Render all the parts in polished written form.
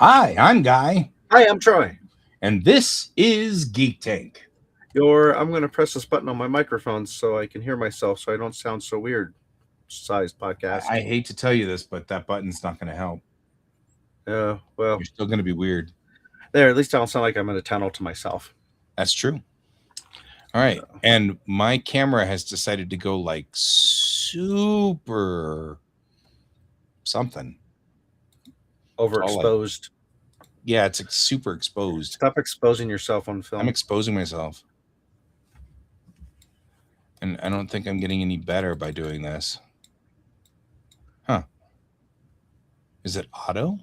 Hi, I'm Guy, Hi, I'm Troy. and this is Geek Tank. I'm going to press this button on my microphone so I can hear myself so I don't sound so weird. Sized podcast. I hate to tell you this, but that button's not going to help. Well, You're still going to be weird. there, at least I don't sound like I'm in a tunnel to myself. That's true. All right. And my camera has decided to go like super something. Overexposed. Yeah, it's super exposed. Stop exposing yourself on film. I'm exposing myself. And I don't think I'm getting any better by doing this. Huh. Is it auto?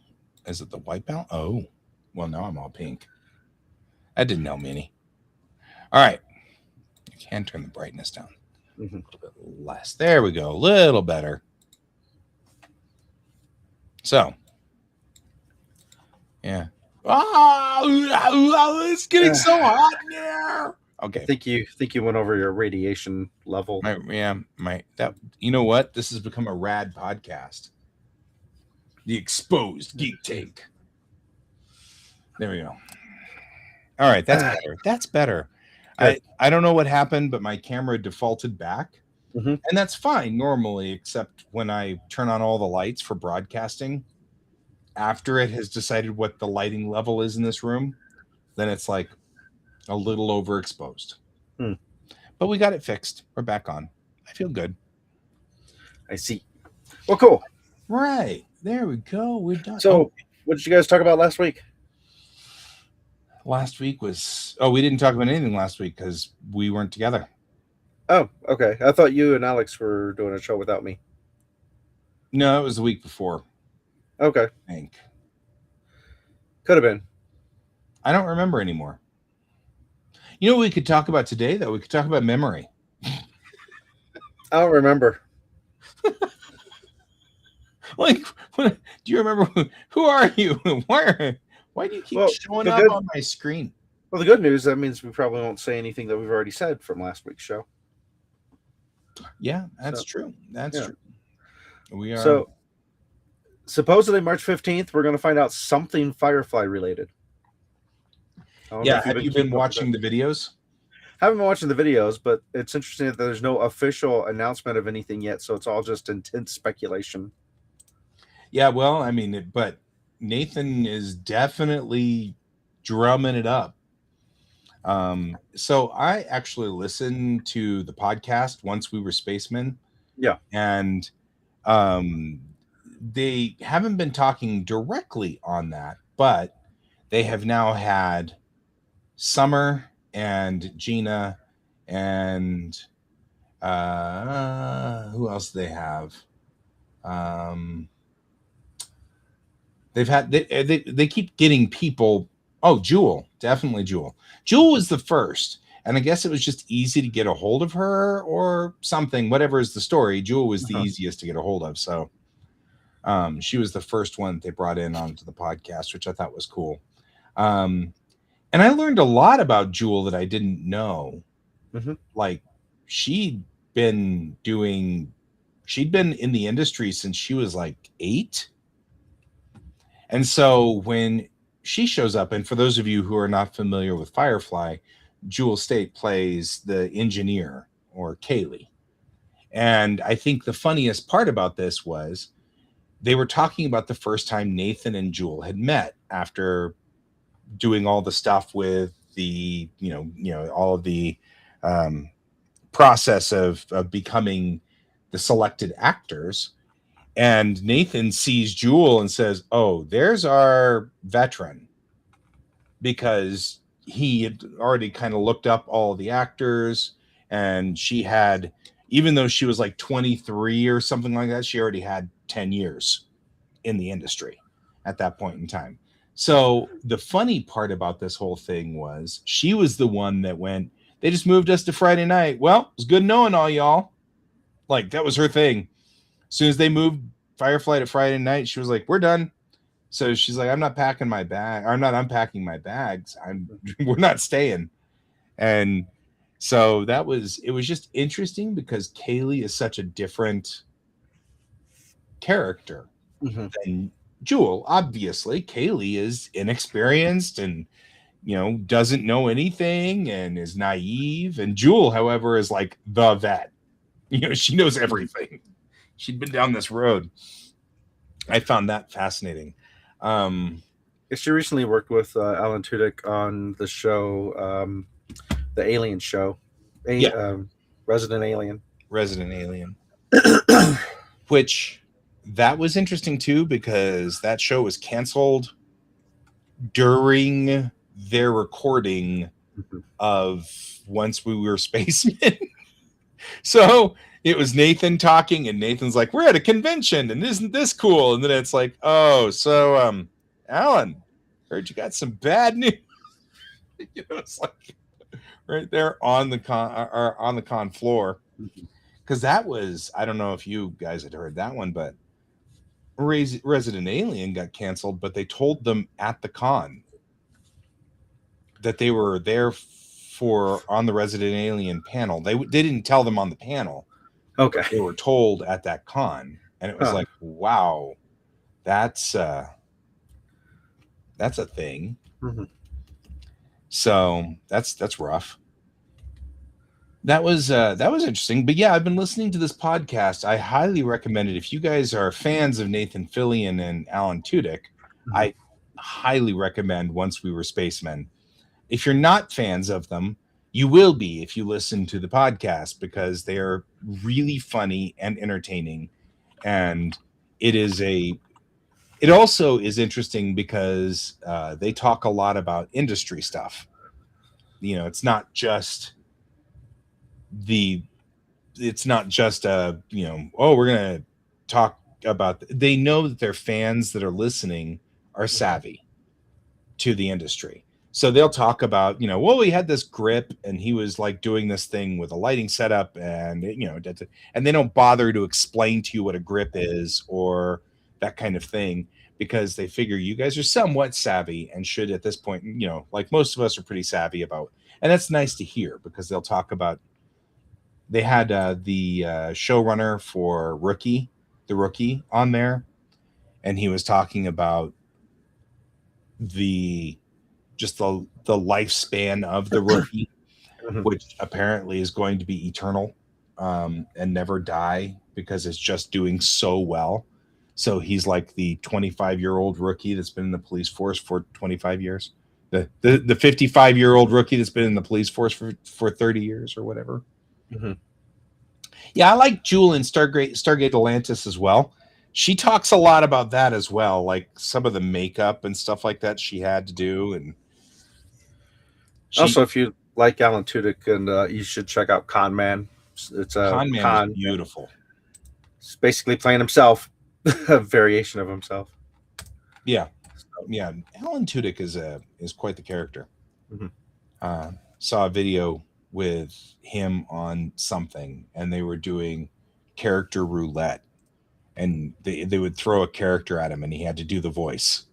Is it the wipeout? Oh, well, now I'm all pink. That didn't help me any. All right. I can turn the brightness down a little bit less. There we go. A little better. So, yeah. Oh, it's getting so hot in here. Okay. I think you went over your radiation level. You know what? This has become a rad podcast. The Exposed Geek Tank. There we go. All right, that's better. That's better. I don't know what happened, but my camera defaulted back. And that's fine normally, except when I turn on all the lights for broadcasting, after it has decided what the lighting level is in this room, then it's like a little overexposed. But we got it fixed. We're back on. I feel good. I see. Well, cool. Right. There we go. We're done. So, what did you guys talk about last week? Last week was... Oh, we didn't talk about anything last week because we weren't together. Oh, okay. I thought you and Alex were doing a show without me. No, it was the week before. Okay. I think. Could have been. I don't remember anymore. You know what we could talk about today, though? We could talk about memory. I don't remember. Like, do you remember? Who are you? Why do you keep showing up on my screen? Well, the good news, that means we probably won't say anything that we've already said from last week's show. Yeah, that's true. That's true. We are. So, supposedly March 15th, we're going to find out something Firefly related. Yeah, have you been watching the videos? I haven't been watching the videos, but it's interesting that there's no official announcement of anything yet, so it's all just intense speculation. Yeah, well, I mean, but Nathan is definitely drumming it up. So I actually listened to the podcast Once We Were Spacemen. Yeah. And they haven't been talking directly on that, but they have now had Summer and Gina and who else do they have? They've had they keep getting people. Oh, Jewel, definitely Jewel. Jewel was the first, and I guess it was just easy to get a hold of her or something. Whatever is the story, Jewel was the easiest to get a hold of. So she was the first one they brought in onto the podcast, which I thought was cool. And I learned a lot about Jewel that I didn't know. Like she'd been in the industry since she was like 8. And so when she shows up, and for those of you who are not familiar with Firefly, Jewel State plays the engineer, or Kaylee. And I think the funniest part about this was they were talking about the first time Nathan and Jewel had met after doing all the stuff with the, all of the process of becoming the selected actors. And Nathan sees Jewel and says, "Oh, there's our veteran," because he had already kind of looked up all the actors, and she had, even though she was like 23 or something like that, she already had 10 years in the industry at that point in time. So the funny part about this whole thing was she was the one that went, "They just moved us to Friday night. Well, it was good knowing all y'all." Like, that was her thing. As soon as they moved Firefly to Friday night, she was like, "We're done." So she's like, "I'm not packing my bag. I'm not unpacking my bags. We're not staying." And so it was just interesting because Kaylee is such a different character than Jewel, obviously, Kaylee is inexperienced and doesn't know anything and is naive. And Jewel, however, is like the vet. She knows everything. She'd been down this road. I found that fascinating. She recently worked with Alan Tudyk on the show, the Alien show, Resident Alien. Resident Alien. Which that was interesting too, because that show was canceled during their recording of Once We Were Spacemen. So it was Nathan talking, and Nathan's like, we're at a convention, and isn't this cool? And then it's like, oh, so Alan, heard you got some bad news. It's like right there on the con floor. Because that was, I don't know if you guys had heard that one, but Resident Alien got canceled, but they told them at the con that they were there for on the Resident Alien panel. They didn't tell them on the panel. Okay. They were told at that con, and it was like, wow, that's a thing. So that's rough. That was interesting. But yeah, I've been listening to this podcast. I highly recommend it. If you guys are fans of Nathan Fillion and Alan Tudyk, I highly recommend Once We Were Spacemen. If you're not fans of them, you will be if you listen to the podcast, because they are really funny and entertaining. And it also is interesting because they talk a lot about industry stuff. It's not just we're going to talk about, they know that their fans that are listening are savvy to the industry. So they'll talk about, we had this grip and he was like doing this thing with a lighting setup, and and they don't bother to explain to you what a grip is or that kind of thing, because they figure you guys are somewhat savvy and should at this point, like most of us are pretty savvy about, and that's nice to hear, because they'll talk about, they had the showrunner for The Rookie on there, and he was talking about the lifespan of The Rookie, which apparently is going to be eternal and never die, because it's just doing so well. So he's like the 25-year-old rookie that's been in the police force for 25 years. The 55-year-old rookie that's been in the police force for 30 years or whatever. Yeah, I like Jewel in Stargate Atlantis as well. She talks a lot about that as well, like some of the makeup and stuff like that she had to do. And also, if you like Alan Tudyk, and you should check out Con Man. It's a Con Man is beautiful. It's basically playing himself, a variation of himself. Yeah, yeah. Alan Tudyk is quite the character. Saw a video with him on something, and they were doing character roulette, and they would throw a character at him, and he had to do the voice.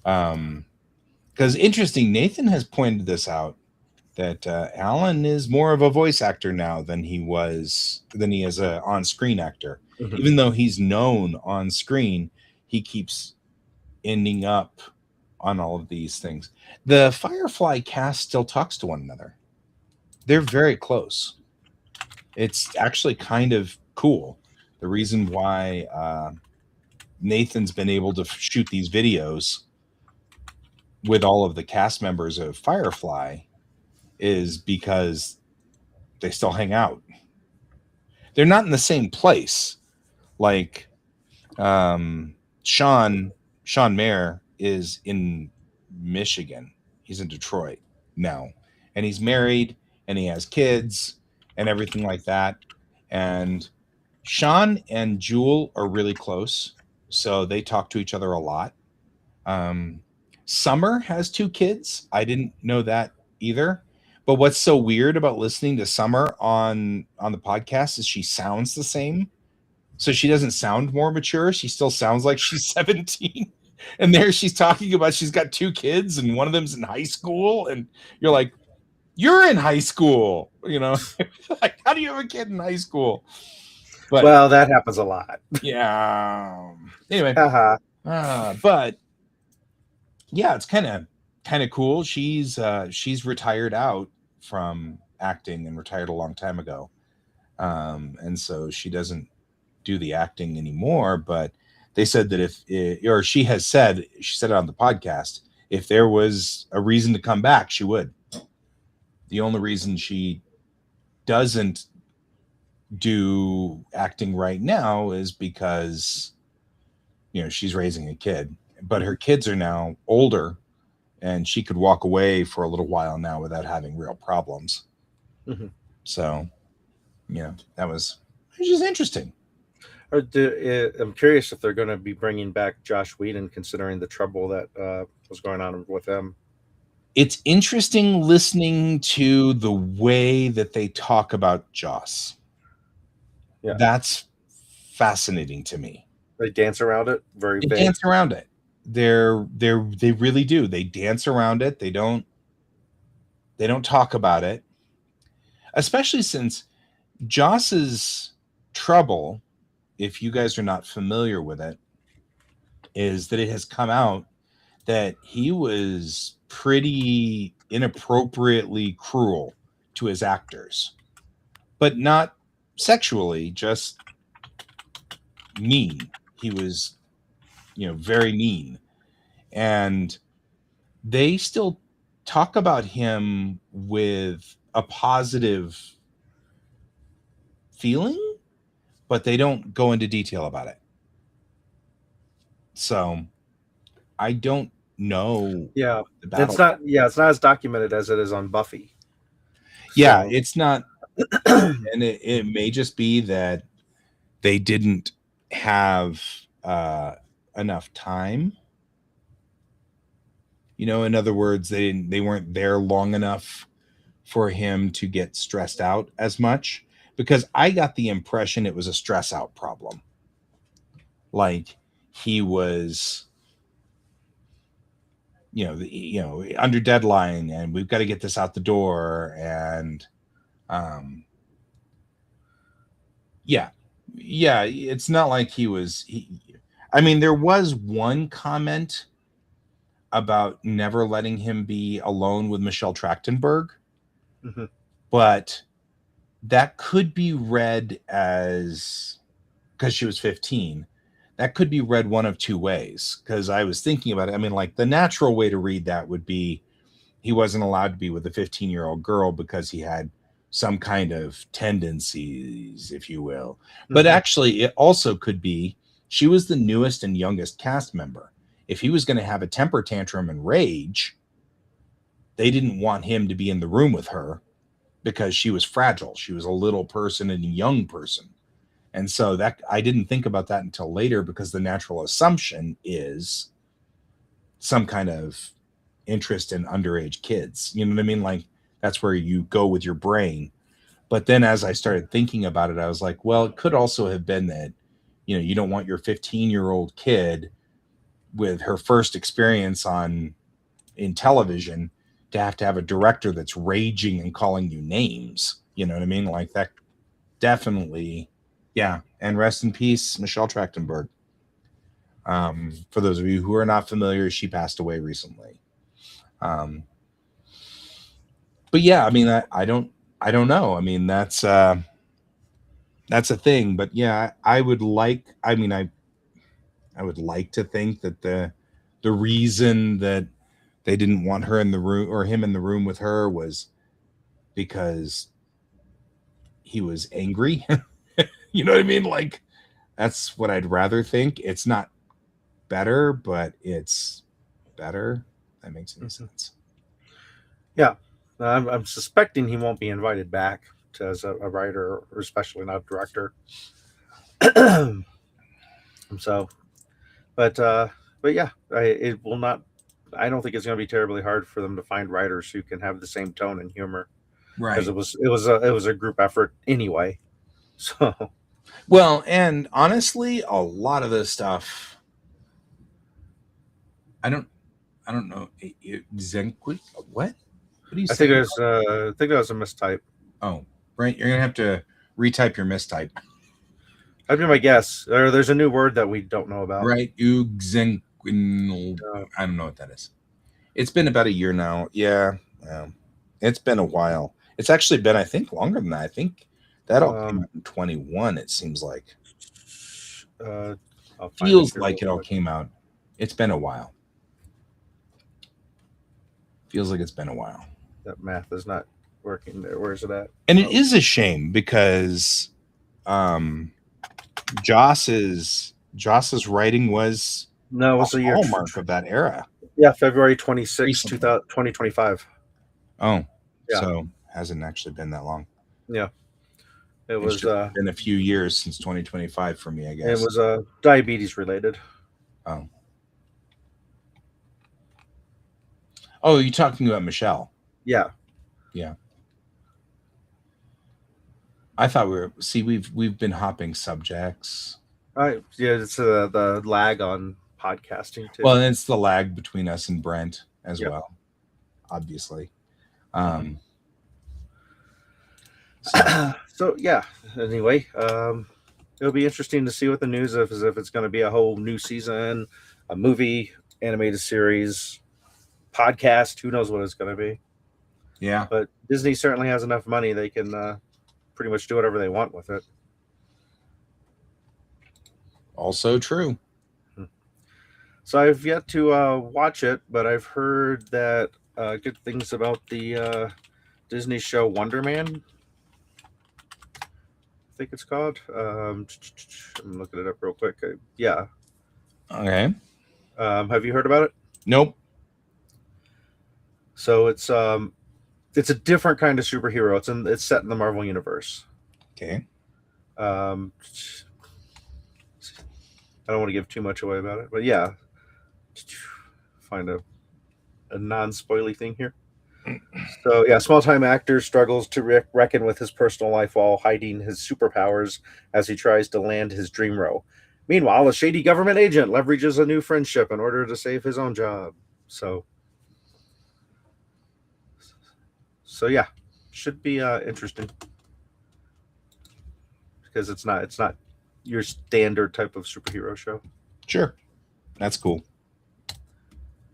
Because interesting, Nathan has pointed this out, that Alan is more of a voice actor now than he is a on-screen actor. Even though he's known on screen, he keeps ending up on all of these things. The Firefly cast still talks to one another. They're very close. It's actually kind of cool. The reason why Nathan's been able to shoot these videos with all of the cast members of Firefly is because they still hang out. They're not in the same place. Like Sean Mayer is in Michigan. He's in Detroit now, and he's married and he has kids and everything like that. And Sean and Jewel are really close, so they talk to each other a lot. Summer has 2 kids. I didn't know that either. But what's so weird about listening to Summer on the podcast is she sounds the same. So she doesn't sound more mature. She still sounds like she's 17. And there she's talking about she's got 2 kids and one of them's in high school. And you're like, you're in high school, Like, how do you have a kid in high school? But Well, that happens a lot. yeah. Anyway, Haha. but yeah, it's kind of cool. She's retired out from acting and retired a long time ago. And so she doesn't do the acting anymore, but they said that or she said it on the podcast, if there was a reason to come back, she would. The only reason she doesn't do acting right now is because she's raising a kid, but her kids are now older and she could walk away for a little while now without having real problems. Mhm. So that was just interesting. I'm curious if they're going to be bringing back Josh Whedon, considering the trouble that was going on with him. It's interesting listening to the way that they talk about Joss. Yeah, That's fascinating to me. they dance around it. Very They vague. dance around it. They really do. They dance around it. They don't talk about it. Especially since Joss's trouble, if you guys are not familiar with it, is that it has come out that he was pretty inappropriately cruel to his actors, but not sexually, just mean. He was, very mean. And they still talk about him with a positive feeling, but they don't go into detail about it. So I don't know Yeah, the battle. it's not as documented as it is on Buffy. Yeah, So, it's not. And it may just be that they didn't have enough time. In other words, they weren't there long enough for him to get stressed out as much, because I got the impression it was a stress out problem. Like he was, under deadline, and we've got to get this out the door, and um, yeah, yeah, it's not like he was. I mean, there was one comment about never letting him be alone with Michelle Trachtenberg, mhm. but that could be read as, because she was 15, that could be read one of two ways. Because I was thinking about it. I mean, like, the natural way to read that would be he wasn't allowed to be with a 15-year-old girl because he had some kind of tendencies, if you will. But Mhm. actually, it also could be she was the newest and youngest cast member. If he was going to have a temper tantrum and rage, they didn't want him to be in the room with her because she was fragile. She was a little person and a young person. And so that, I didn't think about that until later, because the natural assumption is some kind of interest in underage kids. You know what I mean? Like, that's where you go with your brain. But then as I started thinking about it, I was like, well, it could also have been that, you don't want your 15-year-old kid with her first experience in television to have a director that's raging and calling you names. You know what I mean? Like, that definitely, yeah. And rest in peace, Michelle Trachtenberg. For those of you who are not familiar, she passed away recently. Um, but yeah, I mean, I don't know. I mean, that's a thing. But yeah, I would like. I mean, I would like to think that the reason that they didn't want her in the room, or him in the room with her, was because he was angry. You know what I mean? Like, that's what I'd rather think. It's not better, but it's better. That makes any Mhm. sense. Yeah, I'm suspecting he won't be invited back as a writer, or especially not a director. So, but yeah, it will not. I don't think it's going to be terribly hard for them to find writers who can have the same tone and humor, because Right. it was a group effort anyway. So Well, and honestly, a lot of this stuff, I don't, I don't know. Zenquit, what? What are you saying? I think that was a mistype. Oh, right. You're gonna have to retype your mistype. That'd be my guess. Or there's a new word that we don't know about. Right? Ugzenquinal. I don't know what that is. It's been about a year now. Yeah. It's been a while. It's actually been, I think, longer than that. I think that all came out in 21, it seems like. I'll find it Feels here like it real all quick. came out. It's been a while. Feels like it's been a while. That math is not working there. Where's it at? And it is a shame because Joss's writing was No, it a was the year. hallmark of that era. Yeah, February 26, Recently. 2025. Oh, Yeah. so hasn't actually been that long. Yeah. It It's was just been a few years since 2025 for me, I guess. it was diabetes related. Oh. Oh, you're talking about Michelle. Yeah. Yeah. I thought we've been hopping subjects. Yeah, it's the lag on podcasting too. Well, and it's the lag between us and Brent as Yep. well, obviously. So yeah. Anyway, it'll be interesting to see what the news is if it's going to be a whole new season, a movie, animated series, podcast. Who knows what it's going to be? Yeah. But Disney certainly has enough money; they can pretty much do whatever they want with it. Also true. So I've yet to watch it, but I've heard that good things about the Disney show Wonder Man. I think it's called. I'm looking it up real quick. Yeah. Okay. Have you heard about it? Nope. So it's a different kind of superhero. It's set in the Marvel universe. Okay. I don't want to give too much away about it, but yeah, find a non-spoily thing here. So yeah, small-time actor struggles to reckon with his personal life while hiding his superpowers as he tries to land his dream role. Meanwhile, a shady government agent leverages a new friendship in order to save his own job. So yeah, should be interesting because it's not your standard type of superhero show. Sure. That's cool.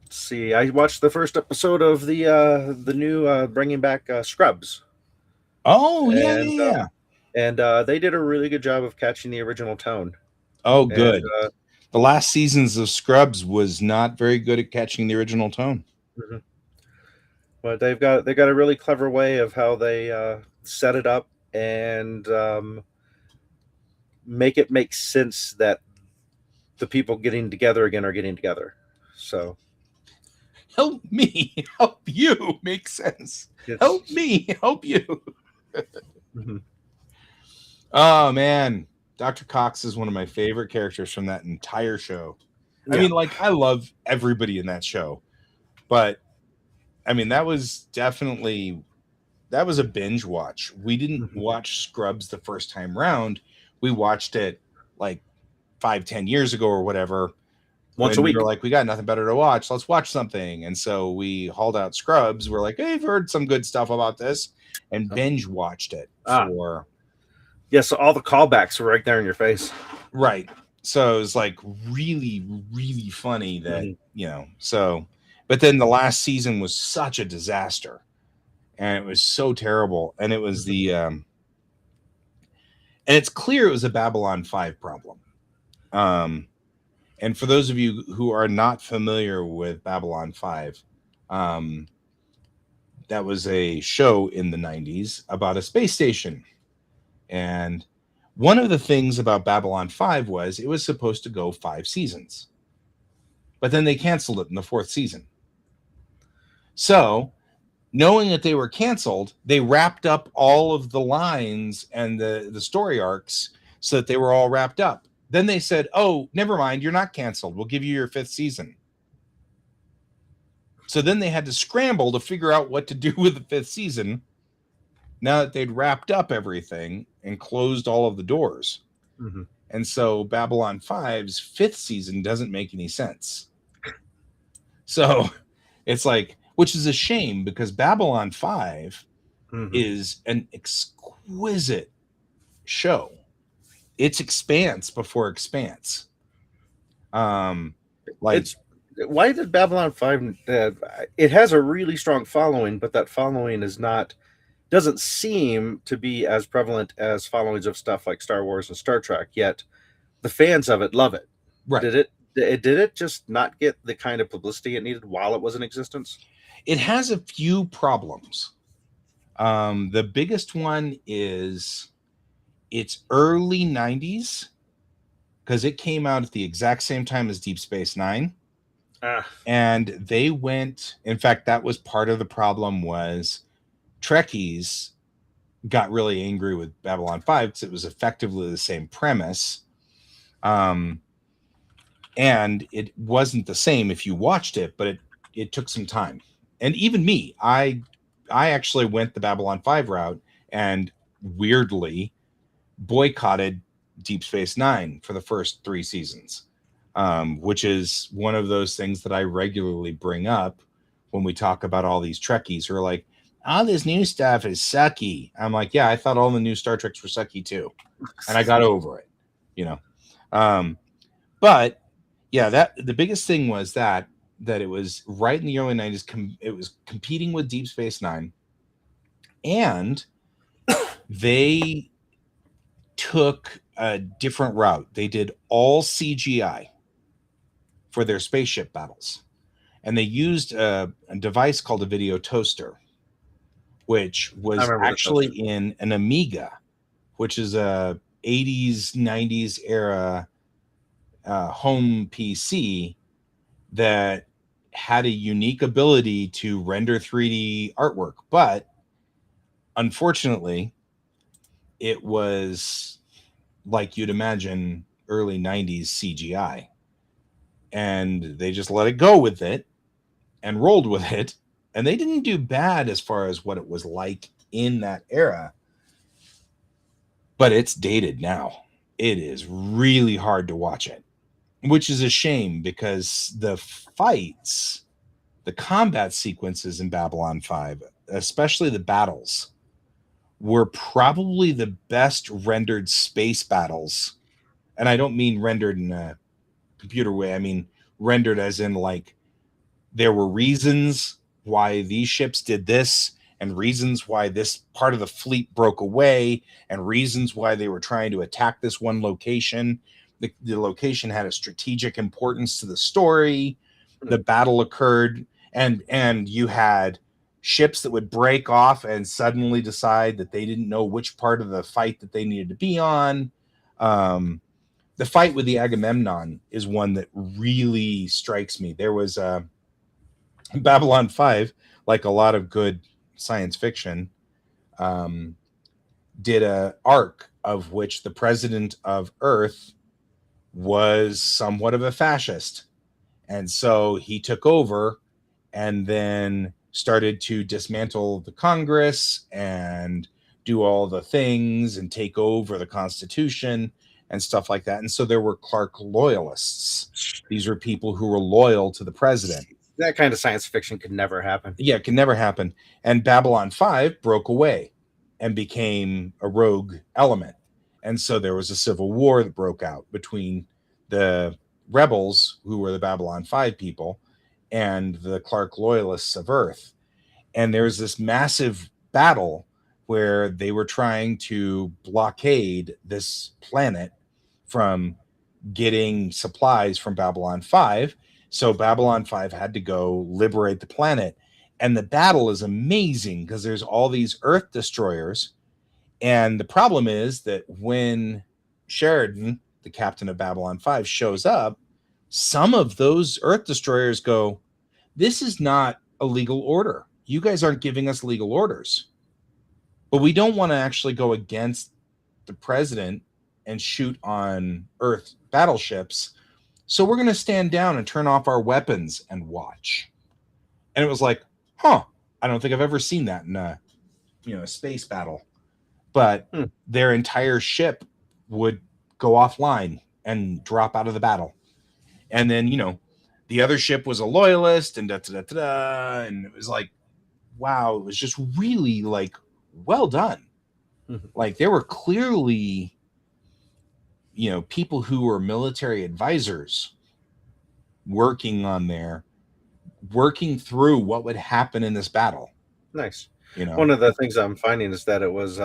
Let's see, I watched the first episode of the new bringing back Scrubs. Oh, yeah. And they did a really good job of catching the original tone. Oh, good. And, the last seasons of Scrubs was not very good at catching the original tone. Mm-hmm. But they got a really clever way of how they set it up and make it make sense that the people getting together again are getting together. So help me help you make sense. Help me help you. Mm-hmm. Oh man, Dr. Cox is one of my favorite characters from that entire show. Yeah. I mean, like, I love everybody in that show, but I mean, that was a binge watch. We didn't watch Scrubs the first time round. We watched it like 5-10 years ago or whatever. Once a week. We were like, we got nothing better to watch. Let's watch something. And so we hauled out Scrubs. We're like, hey, I've heard some good stuff about this, and binge watched it for. Yeah, so all the callbacks were right there in your face. Right. So it was like really, really funny that, so, but then the last season was such a disaster and it was so terrible. And it was and it's clear it was a Babylon 5 problem. And for those of you who are not familiar with Babylon 5, that was a show in the 90s about a space station. And one of the things about Babylon 5 was it was supposed to go 5 seasons. But then they canceled it in the 4th season. So, knowing that they were canceled, they wrapped up all of the lines and the story arcs so that they were all wrapped up. Then they said, oh, never mind, you're not canceled. We'll give you your 5th season. So then they had to scramble to figure out what to do with the 5th season now that they'd wrapped up everything and closed all of the doors. Mm-hmm. And so Babylon 5's 5th season doesn't make any sense. So it's like, which is a shame because Babylon 5 is an exquisite show. it's Expanse before Expanse. Like It's why did Babylon 5 it has a really strong following, but that following is not doesn't seem to be as prevalent as followings of stuff like Star Wars and Star Trek, yet the fans of it love it. right. Did it just not get the kind of publicity it needed while it was in existence? It has a few problems. The biggest one is it's early 90s because it came out at the exact same time as Deep Space Nine. And they went, in fact, that was part of the problem was Trekkies got really angry with Babylon 5 because it was effectively the same premise. And it wasn't the same if you watched it, but it took some time. And even me, I actually went the Babylon 5 route and weirdly boycotted Deep Space Nine for the first 3 seasons, which is one of those things that I regularly bring up when we talk about all these Trekkies who are like, all this new stuff is sucky. I'm like, yeah, I thought all the new Star Treks were sucky too. And I got over it, you know. But yeah, that the biggest thing was that it was right in the early 90s. It was competing with Deep Space Nine. And they took a different route. They did all CGI for their spaceship battles. And they used a device called a video toaster, which was actually in an Amiga, which is a 80s, 90s era home PC that had a unique ability to render 3D artwork. But unfortunately, it was like you'd imagine early 90s CGI. And they just let it go with it and rolled with it. And they didn't do bad as far as what it was like in that era. But it's dated now. It is really hard to watch it, which is a shame because the fights, the combat sequences in Babylon 5, especially the battles, were probably the best rendered space battles. And I don't mean rendered in a computer way. I mean rendered as in like there were reasons why these ships did this and reasons why this part of the fleet broke away and reasons why they were trying to attack this one location. The location had a strategic importance to the story. The battle occurred and you had ships that would break off and suddenly decide that they didn't know which part of the fight that they needed to be on. The fight with the Agamemnon is one that really strikes me. There was Babylon 5, like a lot of good science fiction, did a arc of which the president of Earth was somewhat of a fascist. And so he took over and then started to dismantle the Congress and do all the things and take over the Constitution and stuff like that. And so there were Clark loyalists. These were people who were loyal to the president. That kind of science fiction could never happen. Yeah, it can never happen. And Babylon 5 broke away and became a rogue element. And so there was a civil war that broke out between the rebels, who were the Babylon 5 people, and the Clark loyalists of Earth. And there was this massive battle where they were trying to blockade this planet from getting supplies from Babylon 5. So Babylon 5 had to go liberate the planet. And the battle is amazing because there's all these Earth destroyers. And the problem is that when Sheridan, the captain of Babylon 5, shows up, some of those Earth destroyers go, this is not a legal order. You guys aren't giving us legal orders. But we don't want to actually go against the president and shoot on Earth battleships. So we're going to stand down and turn off our weapons and watch. And it was like, I don't think I've ever seen that in a space battle. But their entire ship would go offline and drop out of the battle. And then, the other ship was a loyalist and da-da-da-da-da. And it was like, wow, it was just really like well done. Like they were clearly people who were military advisors working on there, working through what would happen in this battle. Nice. You know, One of the things I'm finding is that it was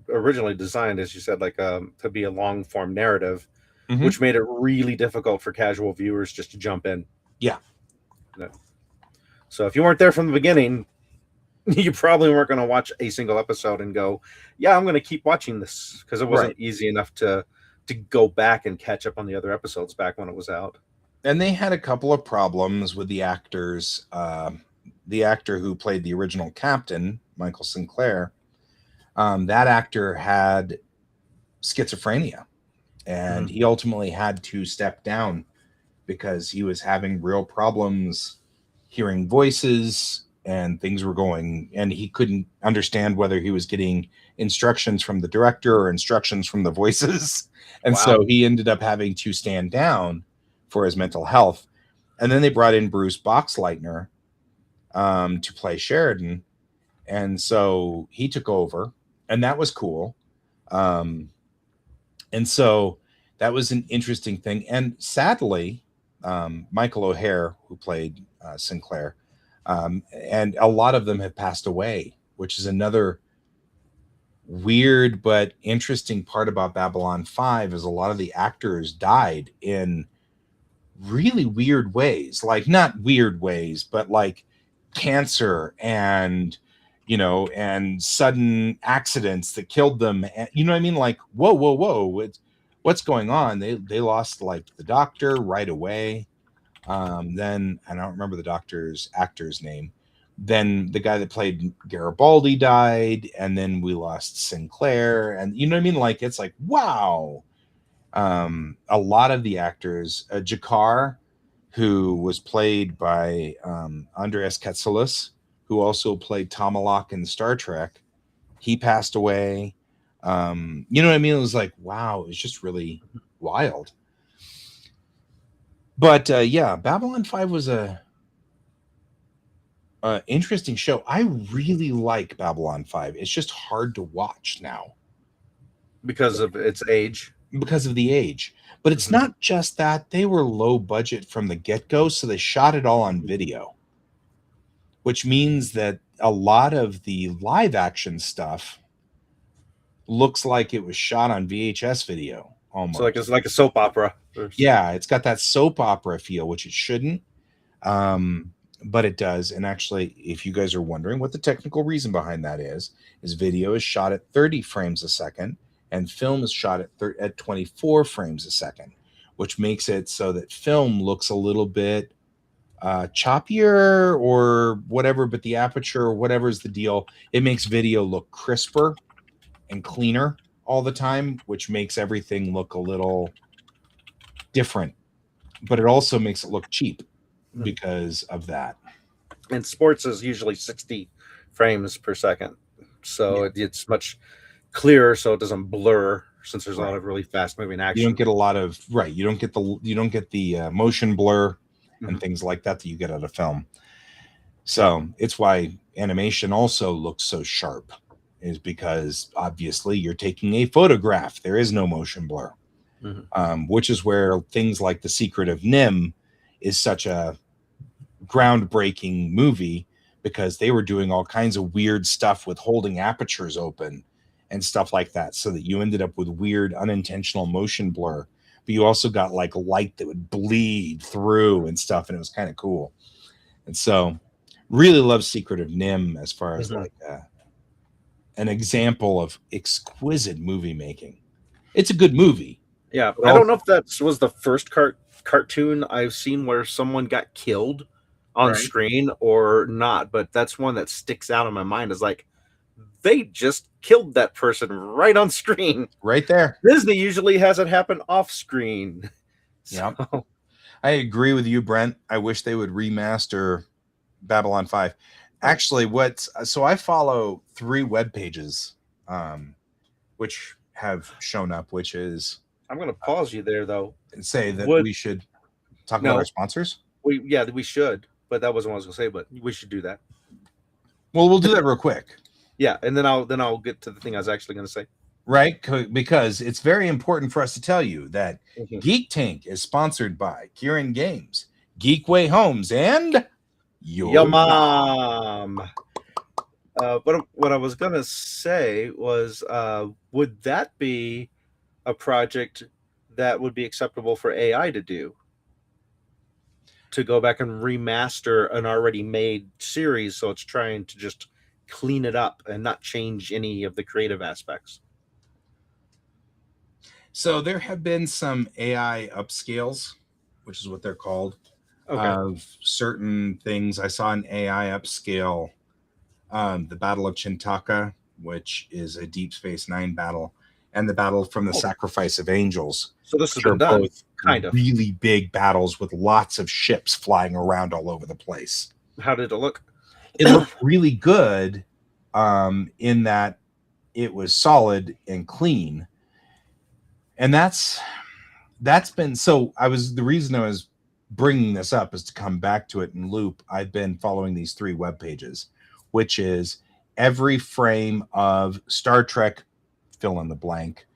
originally designed, as you said, like to be a long form narrative, Mhm. which made it really difficult for casual viewers just to jump in. Yeah. So if you weren't there from the beginning, you probably weren't going to watch a single episode and go, "Yeah, I'm going to keep watching this," because it wasn't Right. easy enough to go back and catch up on the other episodes back when it was out. And they had a couple of problems with the actors. The actor who played the original captain, Michael Sinclair, that actor had schizophrenia, and he ultimately had to step down because he was having real problems hearing voices, and things were going, and he couldn't understand whether he was getting instructions from the director or instructions from the voices. And Wow. so he ended up having to stand down for his mental health. And then they brought in Bruce Boxleitner to play Sheridan. And so he took over, and that was cool. And so that was an interesting thing. And sadly, Michael O'Hare, who played Sinclair, and a lot of them have passed away, which is another weird but interesting part about Babylon 5 is a lot of the actors died in really weird ways, like not weird ways, but like cancer and and sudden accidents that killed them. And, you know what I mean? Like, whoa, what's going on? They lost like the doctor right away. Then I don't remember the actor's name. Then the guy that played Garibaldi died, and then we lost Sinclair, and you know what I mean? Like, it's like, wow. A lot of the actors, Jakar, who was played by Andreas Katsulas, who also played Tomalak in Star Trek, he passed away. You know what I mean? It was like, wow, it was just really wild. But yeah, Babylon 5 was a interesting show. I really like Babylon 5. It's just hard to watch now Because of its age. because of the age. But it's not just that. They were low budget from the get-go, so they shot it all on video, which means that a lot of the live action stuff looks like it was shot on VHS video almost. So it's like a soap opera. Yeah, it's got that soap opera feel, which it shouldn't. But it does. And actually, if you guys are wondering what the technical reason behind that is video is shot at 30 frames a second and film is shot at 24 frames a second, which makes it so that film looks a little bit choppier or whatever, but the aperture or whatever is the deal, it makes video look crisper and cleaner all the time, which makes everything look a little different, but it also makes it look cheap because of that. And sports is usually 60 frames per second, so it's much clearer, so it doesn't blur, since there's a lot of really fast moving action. You don't get a lot of you don't get the motion blur and things like that you get out of film. So it's why animation also looks so sharp, is because obviously you're taking a photograph. There is no motion blur. Which is where things like The Secret of Nim is such a groundbreaking movie, because they were doing all kinds of weird stuff with holding apertures open and stuff like that, so that you ended up with weird unintentional motion blur, but you also got like light that would bleed through and stuff, and it was kind of cool. And so really love Secret of Nim as far as like an example of exquisite movie making. It's a good movie. Yeah, I don't know if that was the first cartoon I've seen where someone got killed on screen or not, but that's one that sticks out in my mind as like, they just killed that person right on screen. Right there. Disney usually has it happen off screen. Yeah. So. I agree with you, Brent. I wish they would remaster Babylon 5. Actually, so I follow 3 web pages which have shown up, which is, I'm going to pause you there though and say that we should talk about our sponsors. We should, but that wasn't what I was going to say, but we should do that. Well, we'll do that real quick. Yeah, and then I'll get to the thing I was actually going to say. right? Because it's very important for us to tell you that Mhm. Geek Tank is sponsored by Kieran Games, Geekway Homes, and Your your mom. What I was gonna say was, would that be a project that would be acceptable for AI to do? To go back and remaster an already made series, so it's trying to just clean it up and not change any of the creative aspects. So there have been some AI upscales, which is what they're called, Okay. of certain things. I saw an AI upscale, the Battle of Chintaka, which is a Deep Space Nine battle, and the Battle from the Oh, Sacrifice of Angels, so this has which are been done, both kind of. really big battles with lots of ships flying around all over the place. How did it look? It looked really good, in that it was solid and clean, and that's been so. I was the reason I was bringing this up is to come back to it in loop. I've been following these three web pages, which is every frame of Star Trek, fill in the blank,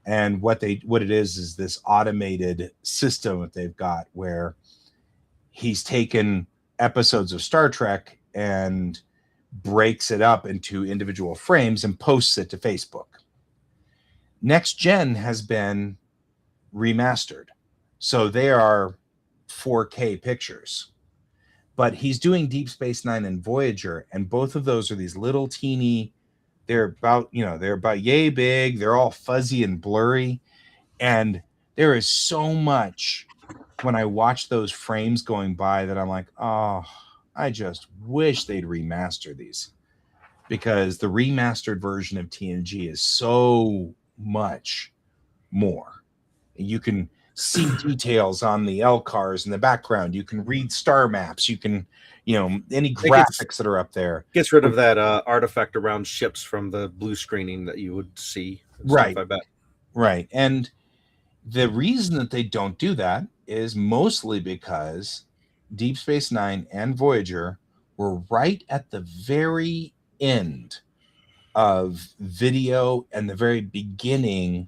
and what it is this automated system that they've got where he's taken episodes of Star Trek and breaks it up into individual frames and posts it to Facebook. Next Gen has been remastered. So they are 4K pictures. But he's doing Deep Space Nine and Voyager, and both of those are these little teeny, they're about yay big, they're all fuzzy and blurry. And there is so much when I watch those frames going by that I'm like, oh, I just wish they'd remaster these, because the remastered version of TNG is so much more. You can see details on the L cars in the background. You can read star maps. You can, any It gets graphics that are up there. gets rid of that artifact around ships from the blue screening that you would see and stuff. Right, I bet. right. And the reason that they don't do that is mostly because Deep Space Nine and Voyager were right at the very end of video and the very beginning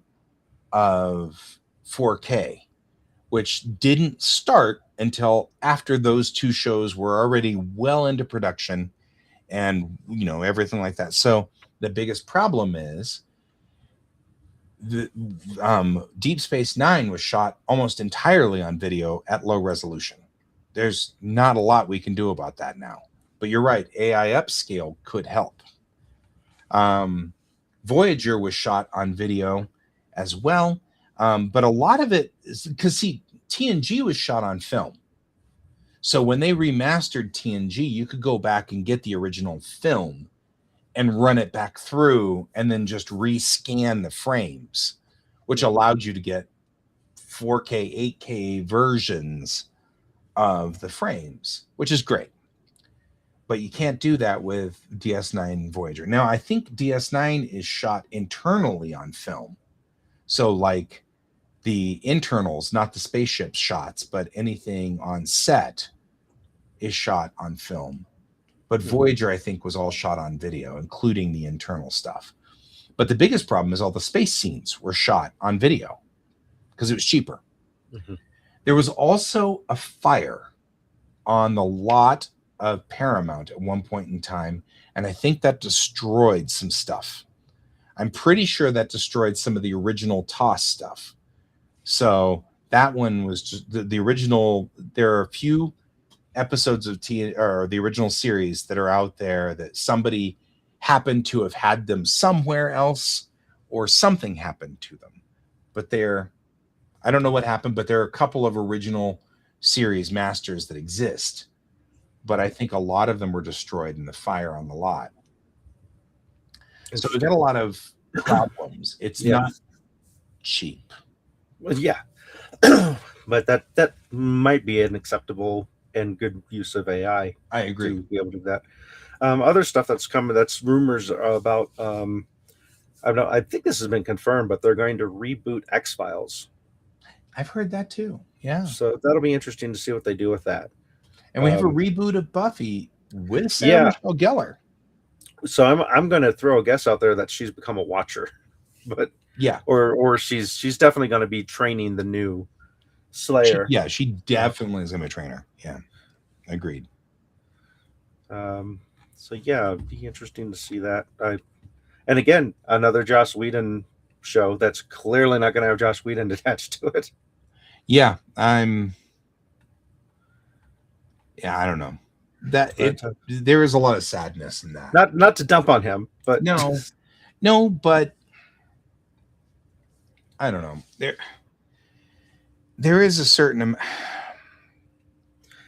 of 4K, which didn't start until after those two shows were already well into production and everything like that. So the biggest problem is the Deep Space Nine was shot almost entirely on video at low resolution. There's not a lot we can do about that now. But you're right, AI upscale could help. Voyager was shot on video as well, but a lot of it is because, see, TNG was shot on film. So when they remastered TNG, you could go back and get the original film and run it back through and then just rescan the frames, which allowed you to get 4K, 8K versions of the frames, which is great. But you can't do that with DS9 Voyager. Now, I think DS9 is shot internally on film. So, like the internals, not the spaceship shots, but anything on set is shot on film. But Voyager, I think, was all shot on video, including the internal stuff. But the biggest problem is all the space scenes were shot on video because it was cheaper. Mm-hmm. There was also a fire on the lot of Paramount at one point in time, and I think that destroyed some stuff. I'm pretty sure that destroyed some of the original TOS stuff. So that one was just the original. There are a few episodes of or the original series that are out there that somebody happened to have had them somewhere else, or something happened to them. But I don't know what happened, but there are a couple of original series masters that exist. But I think a lot of them were destroyed in the fire on the lot. So we've got a lot of problems. It's not cheap. Well, yeah. But that might be an acceptable and good use of AI. I agree. To be able to do that. Other stuff that's coming, that's rumors about. I think this has been confirmed, but they're going to reboot X-Files. I've heard that too. Yeah. So that'll be interesting to see what they do with that. And we have a reboot of Buffy with Sarah Michelle Gellar. So I'm going to throw a guess out there that she's become a watcher. but Yeah. or she's definitely going to be training the new Slayer. She definitely is going to be a trainer. Yeah. Agreed. Um, so yeah, it'd be interesting to see that. And again, another Joss Whedon show that's clearly not going to have Joss Whedon attached to it. Yeah. I don't know. But There is a lot of sadness in that. not to dump on him, but No. No, but I don't know. There is a certain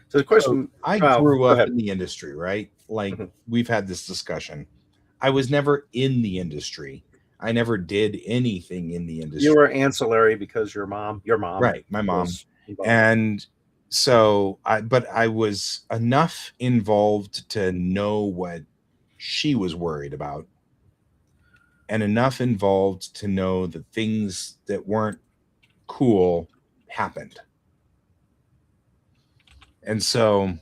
so the question. I Oh, grew go up ahead. in the industry, right? Like Mhm. we've had this discussion. I was never in the industry. I never did anything in the You industry. were ancillary because your mom Right, my mom. was involved. And so but I was enough involved to know what she was worried about and enough involved to know that things that weren't cool happened. And so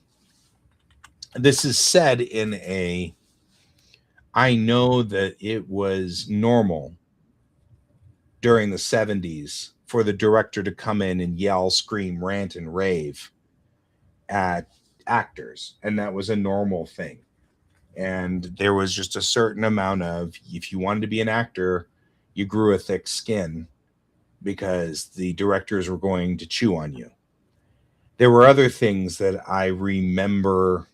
this is said in a I know that it was normal during the 70s for the director to come in and yell, scream, rant, and rave at actors. And that was a normal thing. And there was just a certain amount of, if you wanted to be an actor, you grew a thick skin because the directors were going to chew on you. There were other things that I remember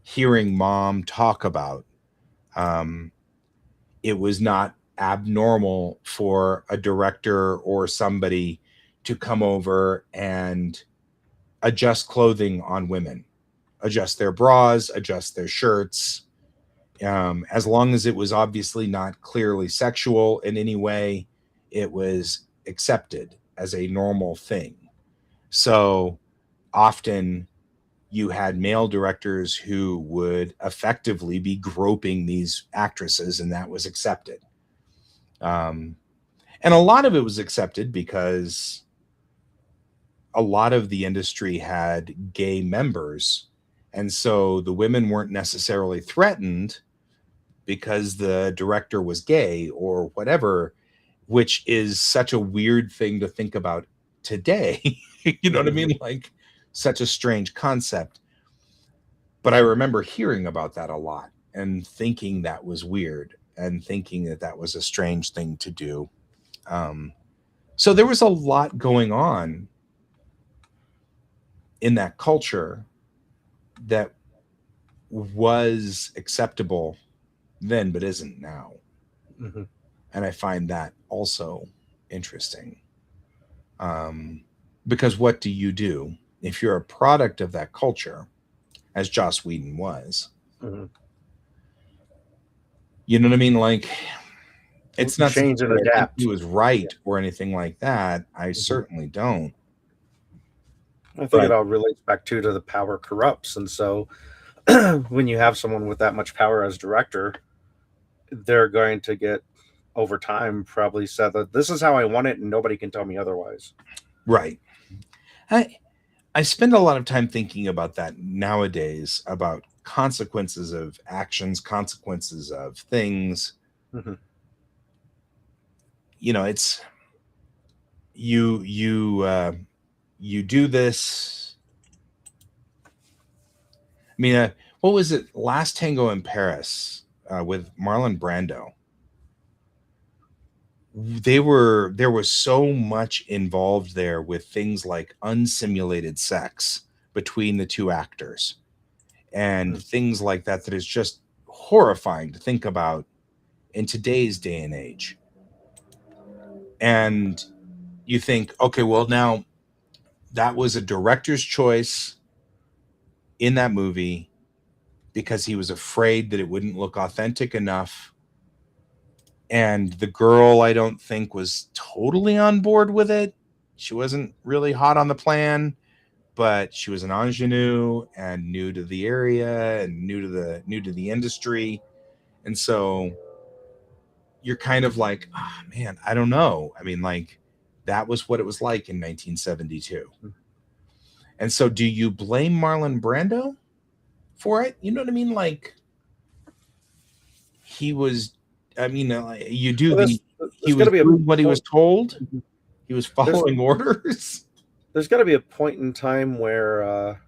hearing mom talk about. It was not abnormal for a director or somebody to come over and adjust clothing on women, adjust their bras, adjust their shirts, as long as it was obviously not clearly sexual in any way, it was accepted as a normal thing. So often you had male directors who would effectively be groping these actresses, and that was accepted. Um, and a lot of it was accepted because a lot of the industry had gay members. And so the women weren't necessarily threatened because the director was gay or whatever, which is such a weird thing to think about today. You know what I Mhm. mean? Like, such a strange concept. But I remember hearing about that a lot and thinking that was weird and thinking that that was a strange thing to do. Um, so there was a lot going on in that culture that was acceptable then, but isn't now. Mhm. And I find that also interesting. Um, because what do you do if you're a product of that culture, as Joss Whedon was? Mhm. You know what I mean? Like, it's not Change and something I think he adapt. was right or anything like that. I Mhm. certainly don't. I think it But all relates back to the power corrupts, and so when you have someone with that much power as director, they're going to get over time probably said that this is how I want it, and nobody can tell me otherwise. right, I I spend a lot of time thinking about that nowadays about consequences of actions, consequences of things. Mhm. You know, it's you do this. I mean, what was it? Last Tango in Paris with Marlon Brando. There was so much involved there with things like unsimulated sex between the two actors and Mhm. things like that that is just horrifying to think about in today's day and age. And you think, okay, well, now that was a director's choice in that movie because he was afraid that it wouldn't look authentic enough. And the girl, I don't think, was totally on board with it. She wasn't really hot on the plan, but she was an ingenue and new to the area and new to the industry. And so you're kind of like, oh, man, I don't know. I mean, like, that was what it was like in 1972. And so do you blame Marlon Brando for it? You know what I mean? Like, he was, I mean, you do Well, the, He There's got was to be a doing what he was point. told. He was There's following orders. there's got to be a point in time where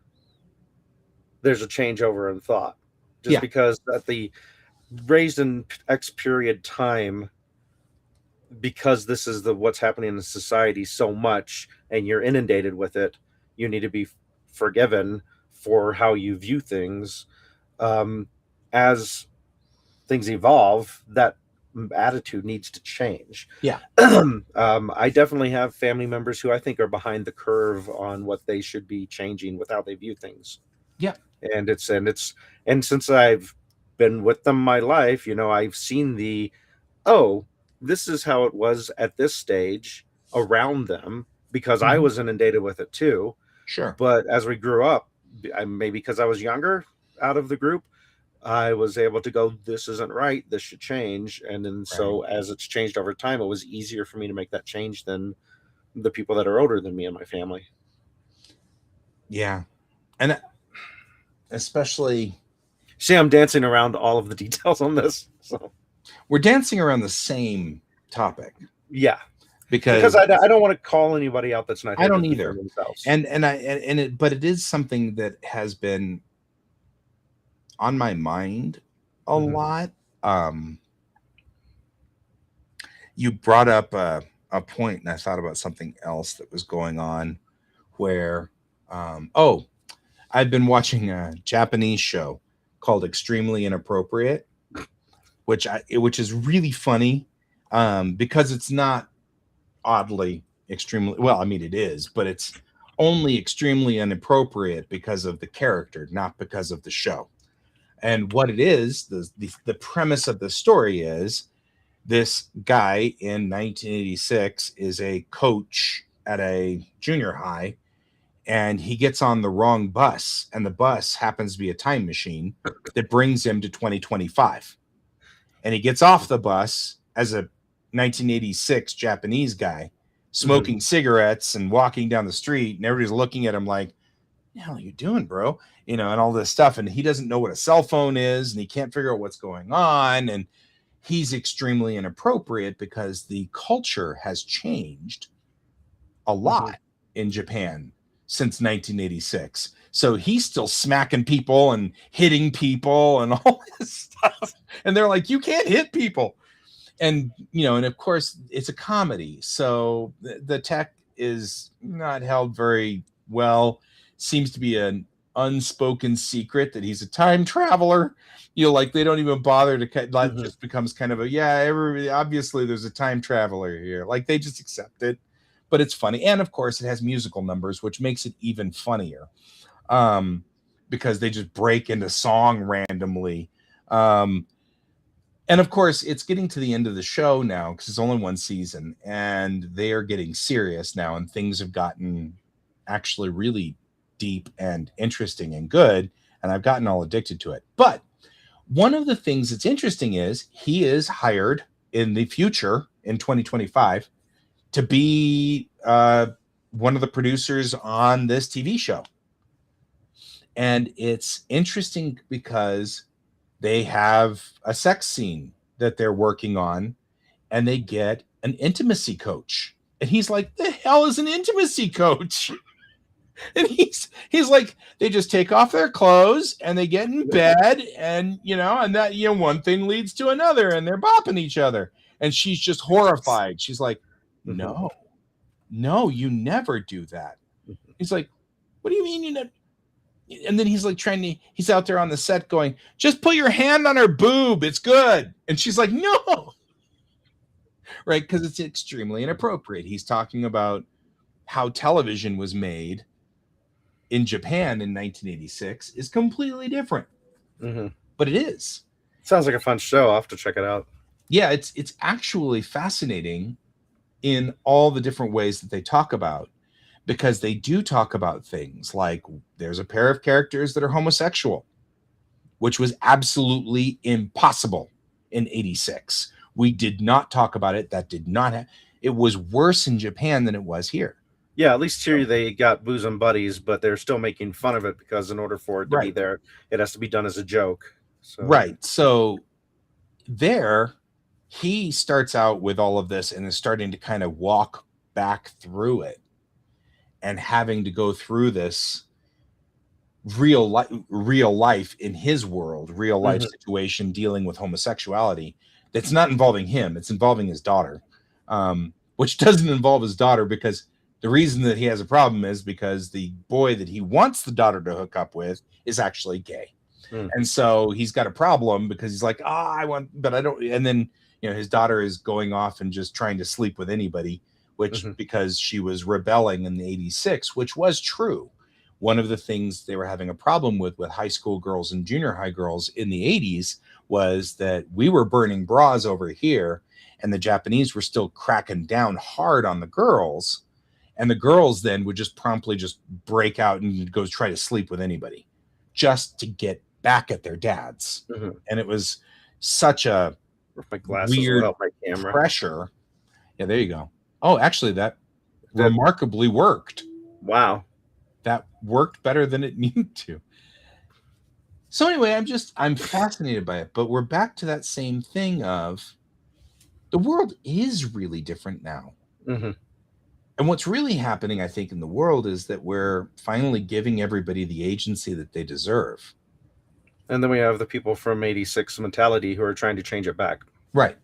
there's a changeover in thought, just Yeah. because at the raised in X period time, because this is the what's happening in society so much, and you're inundated with it, you need to be forgiven for how you view things. As things evolve, that attitude needs to change. Yeah. I definitely have family members who I think are behind the curve on what they should be changing with how they view things. Yeah. And since I've been with them my life, I've seen oh, this is how it was at this stage around them, because I Mhm. was inundated with it too. Sure. But as we grew up, maybe because I was younger out of the group, I was able to go, this isn't right, this should change. And then Right. so as it's changed over time, it was easier for me to make that change than the people that are older than me in my family. Yeah. And especially, See, I'm dancing around all of the details on this. So we're dancing around the same topic yeah, because because I don't want to call anybody out that's not I here to don't defend either. themselves. But it is something that has been on my mind a Mhm. lot. You brought up a point, and I thought about something else that was going on where, oh, I've been watching a Japanese show called Extremely Inappropriate, which is really funny, because it's not oddly extremely well. I mean, it is, but it's only extremely inappropriate because of the character, not because of the show. And what it is, the premise of the story is this guy in 1986 is a coach at a junior high, and he gets on the wrong bus, and the bus happens to be a time machine that brings him to 2025. And he gets off the bus as a 1986 Japanese guy, Mhm. smoking cigarettes and walking down the street, and everybody's looking at him like, the hell are you doing, bro? And all this stuff. And he doesn't know what a cell phone is, and he can't figure out what's going on. And he's extremely inappropriate because the culture has changed a Mhm. lot in Japan since 1986. So he's still smacking people and hitting people and all this stuff. And they're like, you can't hit people. And of course, it's a comedy. So the tech is not held very well. Seems to be an unspoken secret that he's a time traveler. Like they don't even bother to, that Mhm. just becomes kind of a, yeah, everybody, obviously there's a time traveler here. Like they just accept it, but it's funny. And of course, it has musical numbers, which makes it even funnier, um, because they just break into song randomly. Um, and of course, it's getting to the end of the show now because it's only one season, and they are getting serious now, and things have gotten actually really deep and interesting and good. And I've gotten all addicted to it. But one of the things that's interesting is he is hired in the future in 2025 to be one of the producers on this TV show. And it's interesting because they have a sex scene that they're working on, and they get an intimacy coach. And he's like, the hell is an intimacy coach? And he's like, they just take off their clothes and they get in bed, and that one thing leads to another, and they're bopping each other. And she's just horrified. She's like, Mhm. no, no, you never do that. He's like, what do you mean you never? And then he's like he's out there on the set going, just put your hand on her boob, it's good. And she's like, no, right? Because it's extremely inappropriate. He's talking about how television was made in Japan in 1986 is completely different, Mhm. but it is. Sounds like a fun show. I'll have to check it out. Yeah, it's actually fascinating in all the different ways that they talk about, because they do talk about things like there's a pair of characters that are homosexual, which was absolutely impossible in 86. We did not talk about it. That did not it was worse in Japan than it was here. Yeah, at least So, here they got bosom buddies, but they're still making fun of it because in order for it to be right. there, it has to be done as a joke. So Right. So there, he starts out with all of this and is starting to kind of walk back through it and having to go through this real life in his world, real life Mhm. situation dealing with homosexuality that's not involving him, it's involving his daughter, which doesn't involve his daughter because the reason that he has a problem is because the boy that he wants the daughter to hook up with is actually gay. Mm. And so he's got a problem because he's like, I want, but I don't. And then, his daughter is going off and just trying to sleep with anybody, which Mhm. because she was rebelling in the 86, which was true. One of the things they were having a problem with high school girls and junior high girls in the 80s was that we were burning bras over here and the Japanese were still cracking down hard on the girls. And the girls then would just promptly just break out and go try to sleep with anybody just to get back at their dads. Mhm. And it was such a If my glasses will weird help my camera. pressure. Yeah, there you go. Oh, actually, that That remarkably worked. wow. That worked better than it needed to. So anyway, I'm fascinated by it, but we're back to that same thing of the world is really different now. Mhm. And what's really happening, I think, in the world is that we're finally giving everybody the agency that they deserve. And then we have the people from 86 mentality who are trying to change it back. Right.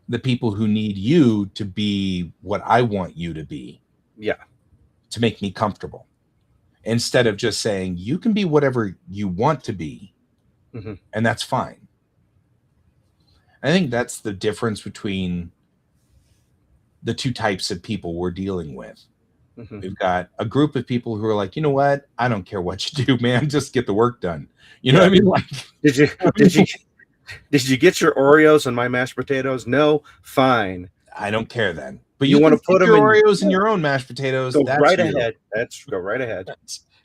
The people who need you to be what I want you to be. Yeah. To make me comfortable. Instead of just saying, you can be whatever you want to be, Mhm. and that's fine. I think that's the difference between the two types of people we're dealing with. Mhm. We've got a group of people who are like, you know what? I don't care what you do, man. Just get the work done. You know what I mean? Like, Did you did you get your Oreos and my mashed potatoes? No, fine. I don't care then. But You you want can to put stick them your in? Oreos in your own mashed potatoes. Go That's right you. ahead. Go right ahead.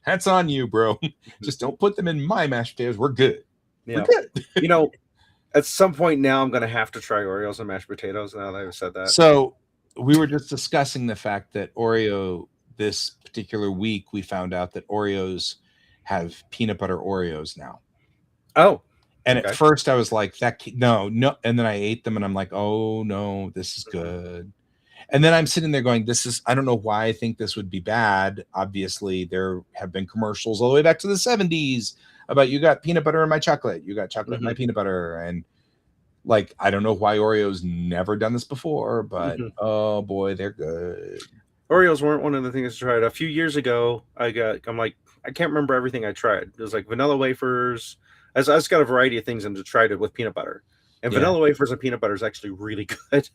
That's on you, bro. Just don't put them in my mashed potatoes. We're good. We're Yeah. good. You know, at some point now, I'm going to have to try Oreos and mashed potatoes. Now that I've said that. So we were just discussing the fact that Oreo this particular week, we found out that Oreos have peanut butter Oreos now. Oh. And Okay. at first I was like, no. And then I ate them and I'm like, oh no, this is good. And then I'm sitting there going, I don't know why I think this would be bad. Obviously, there have been commercials all the way back to the 70s about you got peanut butter in my chocolate. You got chocolate in my peanut butter. And like, I don't know why Oreo's never done this before, but oh boy, they're good. Oreos weren't one of the things I tried. A few years ago, I'm like, I can't remember everything I tried. It was like vanilla wafers. I just got a variety of things and just tried it with peanut butter. And Yeah. vanilla wafers and peanut butter is actually really good.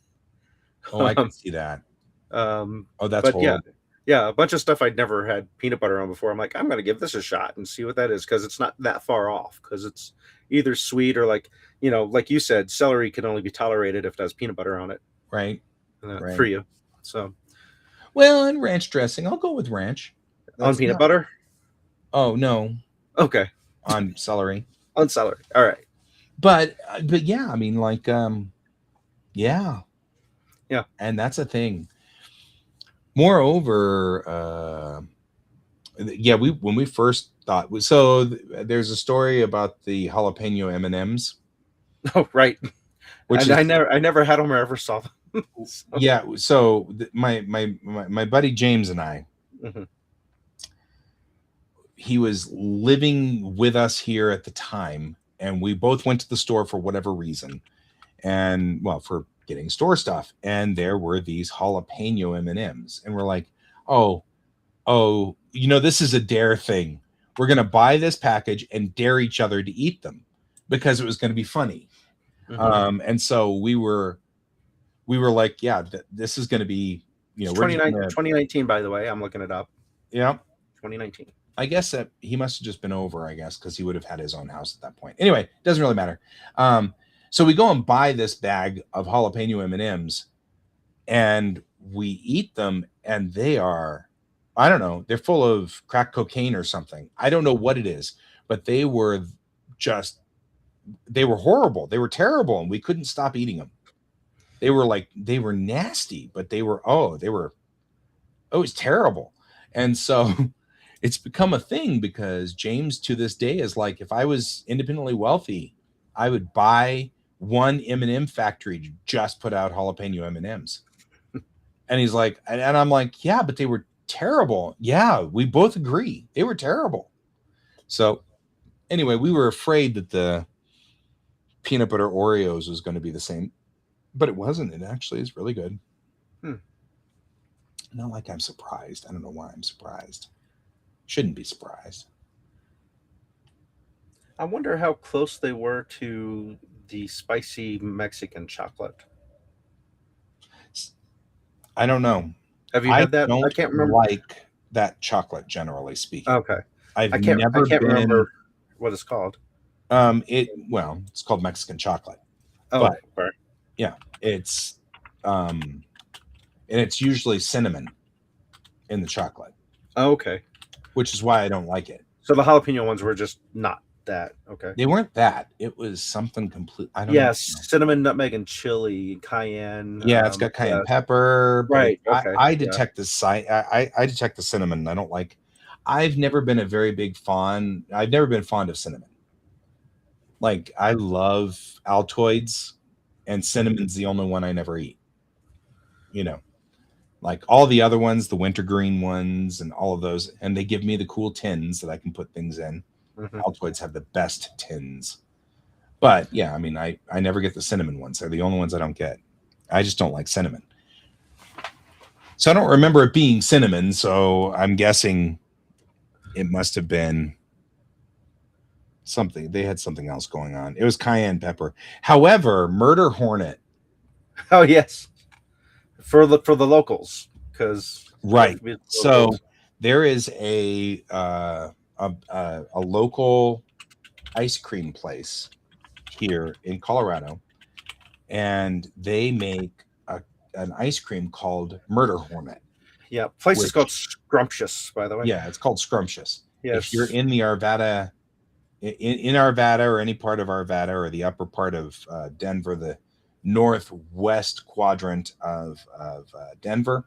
Oh, I can see that. Oh, that's but horrible. yeah, a bunch of stuff I'd never had peanut butter on before. I'm like, I'm going to give this a shot and see what that is because it's not that far off because it's either sweet or like, like you said, celery can only be tolerated if it has peanut butter on it. Right. For you. So. Well, and ranch dressing. I'll go with ranch. On peanut butter? Oh, no. Okay. On celery. On celery. All right. But yeah, I mean, like, yeah. Yeah. And that's a thing. Moreover, yeah, when we first thought, so there's a story about the jalapeno M&Ms. Oh, right. Which I never had them or ever saw them. So. Yeah. So my buddy James and I, he was living with us here at the time, and we both went to the store for whatever reason, and well, for getting store stuff, and there were these jalapeno M&Ms, and we're like, oh, this is a dare thing. We're gonna buy this package and dare each other to eat them because it was going to be funny. And so we were like, yeah, this is going to be, 2019, by the way. I'm looking it up. Yeah. 2019. I guess that he must have just been over, I guess, because he would have had his own house at that point. Anyway, doesn't really matter. So we go and buy this bag of jalapeno M&Ms and we eat them, and they are, I don't know, they're full of crack cocaine or something. I don't know what it is, but they were horrible. They were terrible, and we couldn't stop eating them. They were nasty, but it was terrible. And so it's become a thing because James to this day is like, if I was independently wealthy, I would buy one M&M factory just put out jalapeno M&Ms. And he's like, and I'm like, yeah, but they were terrible. Yeah, we both agree. They were terrible. So anyway, we were afraid that the peanut butter Oreos was going to be the same, but it wasn't. It actually is really good. Not like I'm surprised. I don't know why I'm surprised. Shouldn't be surprised. I wonder how close they were to the spicy Mexican chocolate. I don't know. Have you I had that? I don't can't remember. like that chocolate, generally speaking. Okay, I've I can't. I never can't been. remember what it's called. It's called Mexican chocolate. Oh, But right. yeah, it's and it's usually cinnamon in the chocolate, Oh, okay. which is why I don't like it. So the jalapeno ones were just not that. Okay. They weren't that. It was something complete. I don't Yes, know. cinnamon, nutmeg, and chili, cayenne. Yeah, it's got cayenne Yeah, pepper, but right. Okay. I Yeah. detect the I detect the cinnamon. I don't like. I've never been a very big fond. I've never been fond of cinnamon. Like I love Altoids, and cinnamon's the only one I never eat. You know, like all the other ones, the wintergreen ones, and all of those, and they give me the cool tins that I can put things in. Mhm. Altoids have the best tins. But yeah, I mean, I never get the cinnamon ones. They're the only ones I don't get. I just don't like cinnamon. So I don't remember it being cinnamon. So I'm guessing it must have been something. They had something else going on. It was cayenne pepper. However, Murder Hornet. Oh yes, for the locals, because Right. So there is a local ice cream place here in Colorado, and they make an ice cream called Murder Hornet. Yeah, place is called Scrumptious, by the way. Yeah, it's called Scrumptious. Yes. If you're in the Arvada, in Arvada or any part of Arvada or the upper part of Denver, the northwest quadrant of Denver,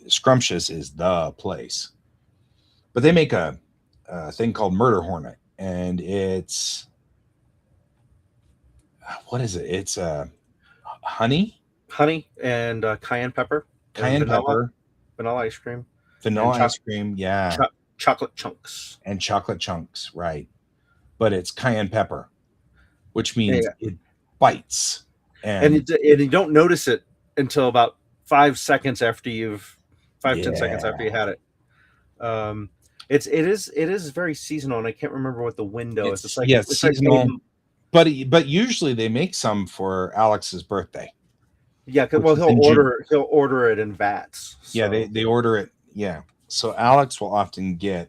Scrumptious is the place. But they make a thing called Murder Hornet, and it's what is it? It's honey and cayenne pepper, cayenne pepper, vanilla ice cream, vanilla ice cream, yeah, chocolate chunks, and chocolate chunks, right? But it's cayenne pepper, which means it bites, and you don't notice it until about 5 seconds after 10 seconds after you had it. It is very seasonal, and I can't remember what the window is. It's like it's seasonal, but usually they make some for Alex's birthday. Yeah, well, he'll order it in vats. So. Yeah, they order it. Yeah, so Alex will often get,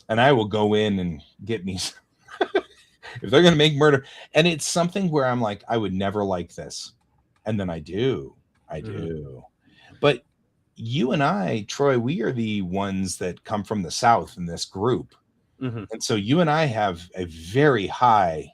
and I will go in and get me if they're gonna make murder, and it's something where I'm like, I would never like this, and then I do. But you and I, Troy, we are the ones that come from the South in this group, and so you and I have a very high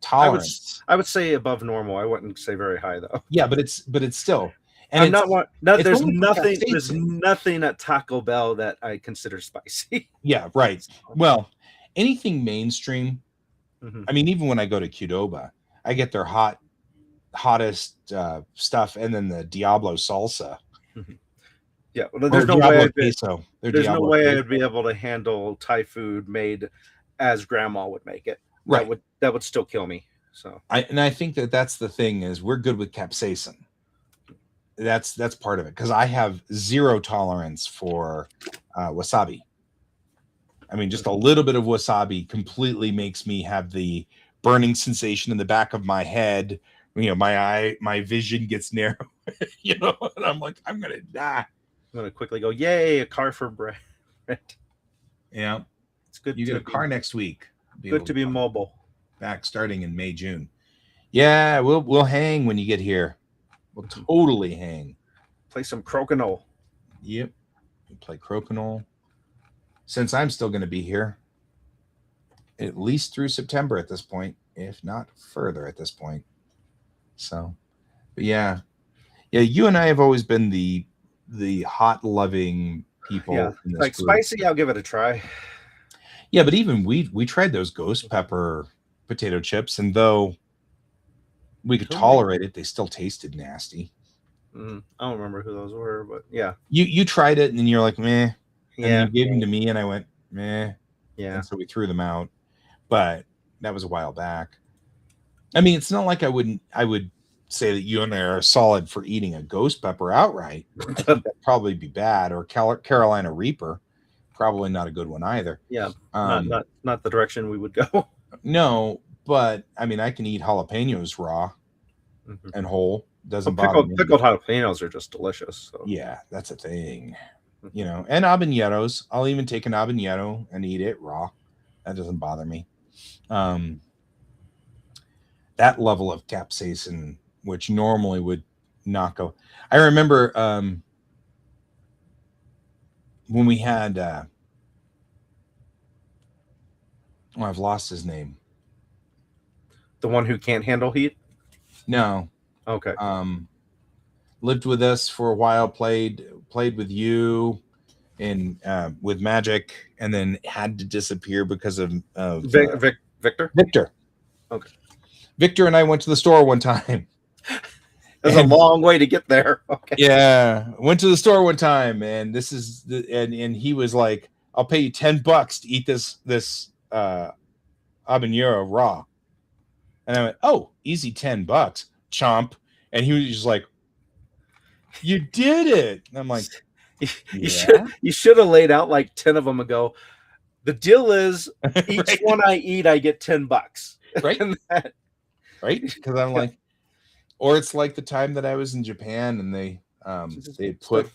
tolerance. I would say above normal. I wouldn't say very high though. Yeah, but it's still. And there's nothing at Taco Bell that I consider spicy. Yeah, right. Well, anything mainstream. I mean, even when I go to Qdoba, I get their hottest stuff, and then the Diablo salsa. Yeah, well, there's no way I'd be able to handle Thai food made as Grandma would make it. Right, that would still kill me. So I think that's the thing is we're good with capsaicin. That's part of it, because I have zero tolerance for wasabi. I mean, just a little bit of wasabi completely makes me have the burning sensation in the back of my head. You know, my vision gets narrow. You know, and I'm like, I'm gonna die. I'm gonna quickly go, yay, a car for bread. Yeah, it's good. You get a car next week. Good to be mobile. Back starting in May, June. Yeah, we'll hang when you get here. We'll totally hang. Play some crokinole. Yep. We play crokinole. Since I'm still going to be here at least through September at this point, if not further at this point. So, but yeah, you and I have always been the hot loving people. Yeah, in this like group. Spicy, I'll give it a try. Yeah, but even we tried those ghost pepper potato chips, and though we could tolerate it, they still tasted nasty. I don't remember who those were, but yeah. You tried it, and then you're like, meh. Yeah. And then you gave them to me, and I went, meh. Yeah. And so we threw them out. But that was a while back. I mean, it's not like I would say that you and I are solid for eating a ghost pepper outright. I think that'd probably be bad. Or Carolina Reaper, probably not a good one either. Yeah, not the direction we would go. No, but I mean, I can eat jalapenos raw and whole. Doesn't bother me. Pickled jalapenos are just delicious. So. Yeah, that's a thing. You know, and habaneros. I'll even take an habanero and eat it raw. That doesn't bother me. That level of capsaicin, which normally would not go. I remember when we had I've lost his name. The one who can't handle heat? No. Okay. Lived with us for a while, played with you and with Magic, and then had to disappear because of Victor? Victor. Okay. Victor and I went to the store one time. There's a long way to get there. Okay. Yeah. Went to the store one time, and and he was like, I'll pay you $10 to eat this habanero raw. And I went, oh, easy $10, chomp. And he was just like, you did it. And I'm like, you should have laid out like 10 of them ago. The deal is each right. one I eat, I get $10. Right. Right. Because I'm like, or it's like the time that I was in Japan and they put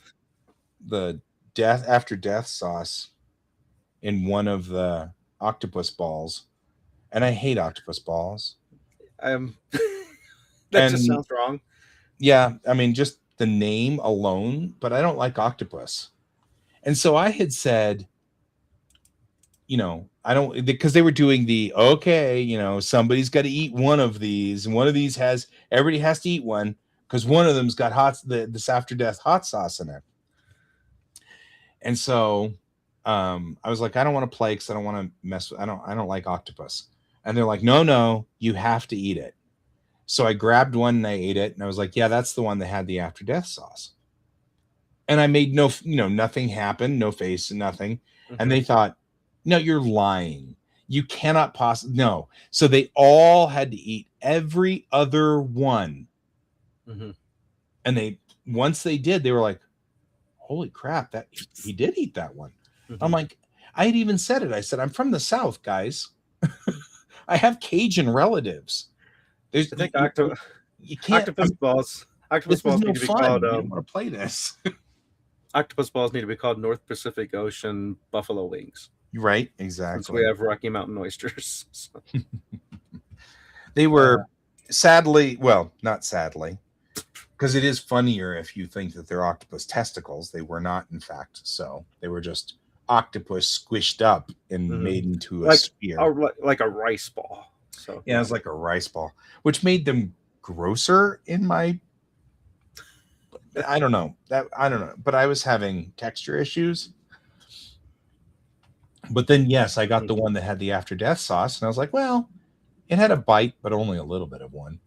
the after death sauce in one of the octopus balls. And I hate octopus balls. That just sounds wrong. Yeah, I mean, just the name alone, but I don't like octopus. And so I had said, you know, I don't, because they were doing somebody's got to eat one of these, and one of these everybody has to eat one because one of them's got this after death hot sauce in it. And so I was like, I don't want to play because I don't want to mess with, I don't like octopus. And they're like, no, you have to eat it. So I grabbed one and I ate it, and I was like, yeah, that's the one that had the after death sauce. And I made nothing happened, no face and nothing. Mm-hmm. And they thought, no, you're lying. You cannot possibly, no. So they all had to eat every other one. Mm-hmm. And once they did, they were like, holy crap, that he did eat that one. Mm-hmm. I'm like, I had even said it. I said, I'm from the South, guys. I have Cajun relatives. You can't. Octopus balls need to be called. You don't want to play this. Octopus balls need to be called North Pacific Ocean buffalo wings. Right, exactly. Since we have Rocky Mountain oysters. So. They were not sadly, because it is funnier if you think that they're octopus testicles. They were not, in fact, so they were just octopus squished up and made into a sphere, like a rice ball. So yeah, it was like a rice ball, which made them grosser in my. I don't know, but I was having texture issues. But then, yes, I got the one that had the after death sauce, and I was like, well, it had a bite, but only a little bit of one,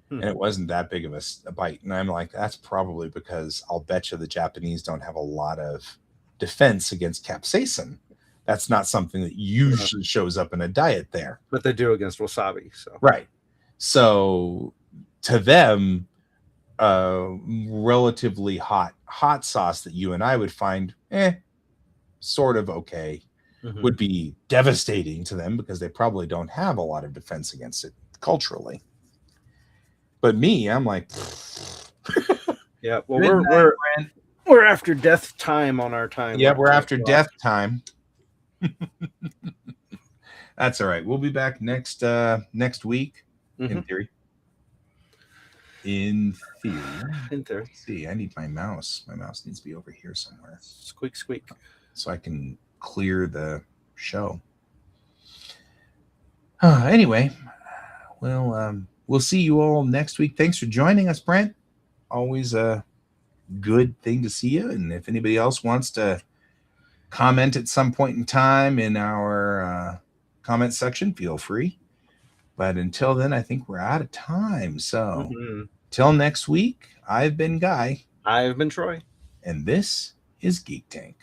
and it wasn't that big of a bite. And I'm like, that's probably because I'll bet you the Japanese don't have a lot of defense against capsaicin. That's not something that usually shows up in a diet there. But they do against wasabi. So right. So to them, relatively hot sauce that you and I would find sort of okay would be devastating to them because they probably don't have a lot of defense against it culturally. But me, I'm like, yeah. Well, we're after death time on our time. Yeah, we're after death time. That's all right. We'll be back next week. In theory. In theory. Let's see, I need my mouse. My mouse needs to be over here somewhere. Squeak, squeak. So I can clear the show. Anyway, well, we'll see you all next week. Thanks for joining us, Brent. Always a good thing to see you. And if anybody else wants to comment at some point in time in our comment section, feel free. But until then, I think we're out of time. So Mm-hmm. till next week, I've been Guy, I've been Troy. and this is Geek Tank.